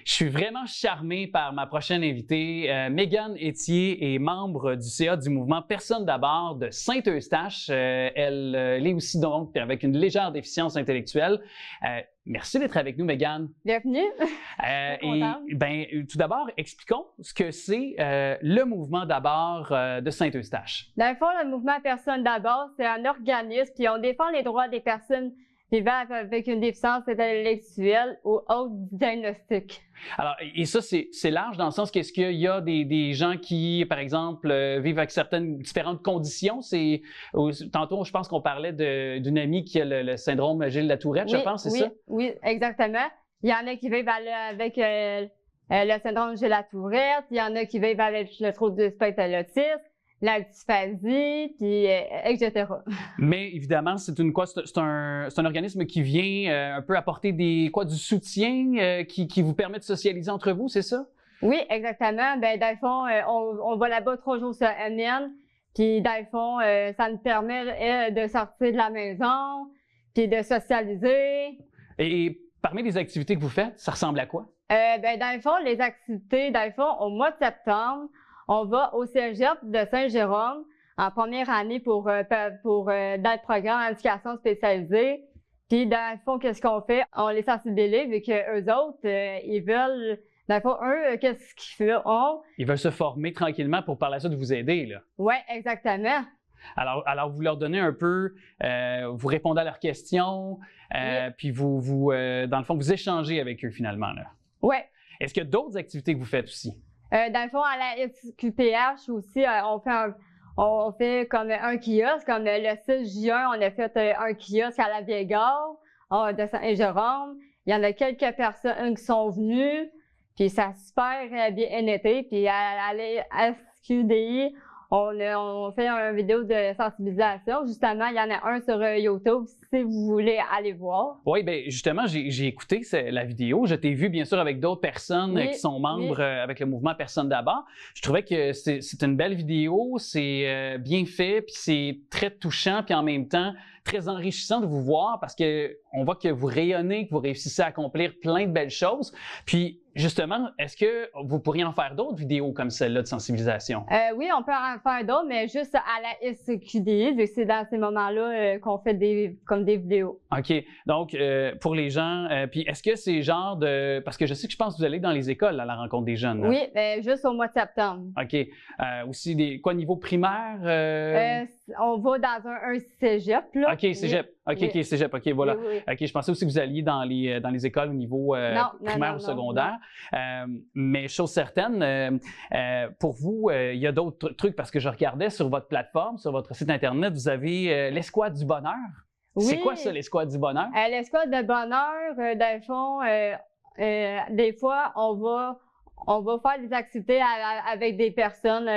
Je suis vraiment charmé par ma prochaine invitée. Mégane Étier est membre du CA du mouvement Personne d'abord de Saint-Eustache. Elle l'est aussi donc avec une légère déficience intellectuelle. Merci d'être avec nous, Mégane. Bienvenue. Tout d'abord, expliquons ce que c'est le mouvement d'abord de Saint-Eustache. Dans le fond, le mouvement Personne d'abord, c'est un organisme qui on défend les droits des personnes vivant avec une déficience intellectuelle ou autre diagnostic. Alors, et ça, c'est large dans le sens qu'est-ce qu'il y a des gens qui, par exemple, vivent avec certaines différentes conditions? Tantôt, je pense qu'on parlait d'une amie qui a le syndrome Gilles Latourette, je pense, c'est ça? Oui, exactement. Il y en a qui vivent avec le syndrome Gilles Latourette, il y en a qui vivent avec le trouble du spectre de l'autisme, la dysphasie, puis etc. Mais évidemment, c'est un organisme qui vient un peu apporter du soutien qui vous permet de socialiser entre vous, c'est ça? Oui, exactement. Ben, dans le fond, on va là-bas 3 jours semaine, puis dans le fond, ça nous permet de sortir de la maison, puis de socialiser. Et parmi les activités que vous faites, ça ressemble à quoi? Dans le fond, les activités, au mois de septembre, on va au cégep de Saint-Jérôme en première année pour dans le programme d'éducation spécialisée. Puis, dans le fond, qu'est-ce qu'on fait? On les sensibilise vu qu'eux autres, ils veulent, dans le fond, qu'est-ce qu'ils font? Ils veulent se former tranquillement pour par la suite vous aider, là. Oui, exactement. Alors, vous leur donnez un peu, vous répondez à leurs questions, puis vous dans le fond, vous échangez avec eux finalement, là. Oui. Est-ce qu'il y a d'autres activités que vous faites aussi? Dans le fond, à la SQPH aussi, on fait comme un kiosque. Comme le 6 juin, on a fait un kiosque à la vieille gare de Saint-Jérôme. Il y en a quelques personnes qui sont venues, puis ça a super bien été. Puis à la SQDI, on fait une vidéo de sensibilisation. Justement, il y en a un sur YouTube si vous voulez aller voir. Oui, bien justement, j'ai écouté la vidéo. Je t'ai vu bien sûr avec d'autres personnes qui sont membres avec le mouvement Personne d'abord. Je trouvais que c'est une belle vidéo, c'est bien fait, puis c'est très touchant, puis en même temps très enrichissant de vous voir parce que on voit que vous rayonnez, que vous réussissez à accomplir plein de belles choses. Puis justement, est-ce que vous pourriez en faire d'autres vidéos comme celle-là de sensibilisation? Oui, on peut en faire d'autres, mais juste à la SQDI, vu que c'est dans ces moments-là qu'on fait des vidéos. OK. Donc, pour les gens, puis est-ce que c'est genre de... Parce que je sais que je pense que vous allez dans les écoles à la rencontre des jeunes. Là. Oui, juste au mois de septembre. OK. Aussi, niveau primaire? On va dans un cégep, là. OK, cégep. OK, cégep. OK, voilà. Oui. OK, je pensais aussi que vous alliez dans les écoles au niveau primaire ou secondaire. Mais chose certaine, pour vous, il y a d'autres trucs parce que je regardais sur votre plateforme, sur votre site Internet, vous avez l'escouade du bonheur. Oui. C'est quoi ça, l'escouade du bonheur? L'escouade du bonheur, dans le fond, des fois, on va faire des activités avec des personnes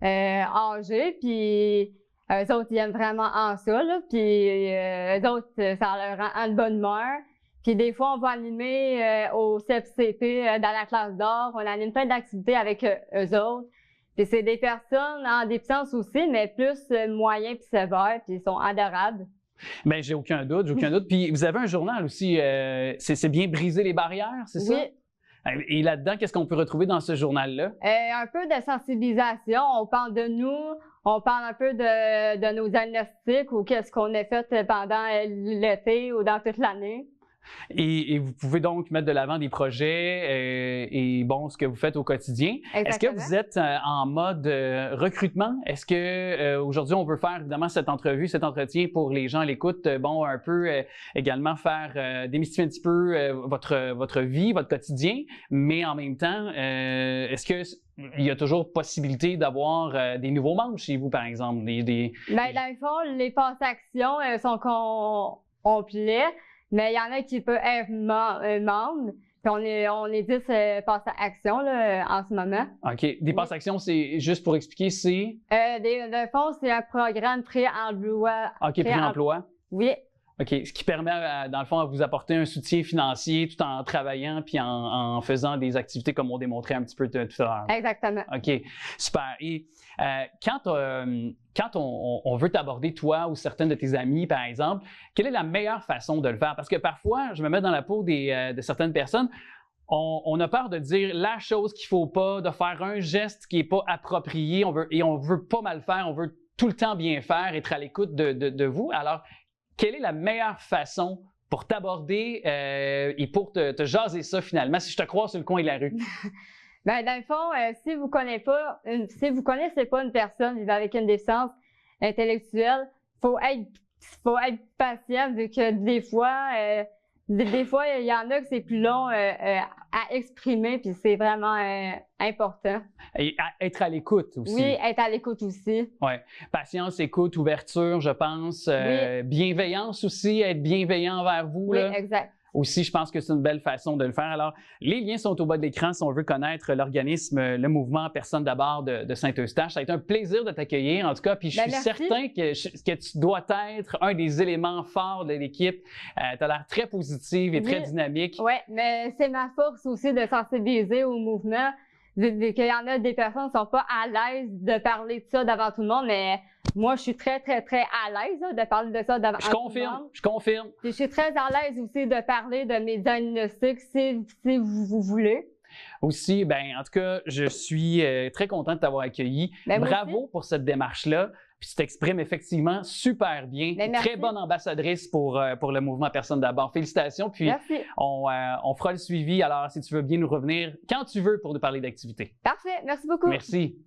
âgées, puis eux autres, ils aiment vraiment ça, là, puis eux autres, ça leur rend en bonne humeur. Puis des fois, on va animer au CEP-CP dans la classe d'or, on anime plein d'activités avec eux autres. Puis c'est des personnes en déficience aussi, mais plus moyens puis sévères, puis ils sont adorables. Bien, j'ai aucun doute. Puis vous avez un journal aussi, c'est bien briser les barrières, c'est ça? Oui. Et là-dedans, qu'est-ce qu'on peut retrouver dans ce journal-là? Un peu de sensibilisation, on parle de nous, on parle un peu de nos diagnostics ou qu'est-ce qu'on a fait pendant l'été ou dans toute l'année. Et vous pouvez donc mettre de l'avant des projets et ce que vous faites au quotidien. Exactement. Est-ce que vous êtes en mode recrutement? Est-ce que aujourd'hui on veut faire évidemment cette entrevue, cet entretien pour les gens à l'écoute, un peu également faire démystifier un petit peu votre vie, votre quotidien, mais en même temps, est-ce que il y a toujours possibilité d'avoir des nouveaux membres chez vous, par exemple? Dans le fond, les passes actions sont complets. Mais il y en a qui peuvent être membres. Puis on est 10 passes à action là, en ce moment. OK. Des passes à action, c'est juste pour expliquer, c'est? Dans le fond, c'est un programme pré-emploi. OK, pré-emploi. Oui. OK. Ce qui permet, dans le fond, à vous apporter un soutien financier tout en travaillant puis en faisant des activités comme on démontrait un petit peu tout à l'heure. Exactement. OK. Super. Et quand on veut t'aborder, toi ou certaines de tes amies, par exemple, quelle est la meilleure façon de le faire? Parce que parfois, je me mets dans la peau de certaines personnes, on a peur de dire la chose qu'il ne faut pas, de faire un geste qui n'est pas approprié, on veut pas mal faire, on veut tout le temps bien faire, être à l'écoute de vous. Alors, quelle est la meilleure façon pour t'aborder et pour te jaser ça finalement, si je te croise sur le coin de la rue? Ben, dans le fond, si vous connaissez pas une personne vivant avec une déficience intellectuelle, faut être patient vu que des fois, il y en a que c'est plus long à exprimer, puis c'est vraiment important. Et être à l'écoute aussi. Oui, être à l'écoute aussi. Oui. Patience, écoute, ouverture, je pense. Oui. Bienveillance aussi, être bienveillant envers vous. Oui, là. exact. Aussi, je pense que c'est une belle façon de le faire. Alors, les liens sont au bas de l'écran si on veut connaître l'organisme, le mouvement Personnes d'abord de Saint-Eustache. Ça a été un plaisir de t'accueillir, en tout cas. Puis je suis certain que tu dois être un des éléments forts de l'équipe. Tu as l'air très positive et très dynamique. Oui, mais c'est ma force aussi de sensibiliser au mouvement. Vu qu'il y en a des personnes qui ne sont pas à l'aise de parler de ça devant tout le monde, mais moi, je suis très, très, très à l'aise de parler de ça devant tout le monde. Je confirme. Puis je suis très à l'aise aussi de parler de mes diagnostics si vous voulez. Aussi, ben en tout cas, je suis très content de t'avoir accueilli. Ben, bravo pour cette démarche-là. Puis tu t'exprimes effectivement super bien. Ben, très bonne ambassadrice pour le mouvement Personnes d'abord. Félicitations. Puis on fera le suivi. Alors, si tu veux bien nous revenir quand tu veux pour nous parler d'activité. Parfait. Merci beaucoup. Merci.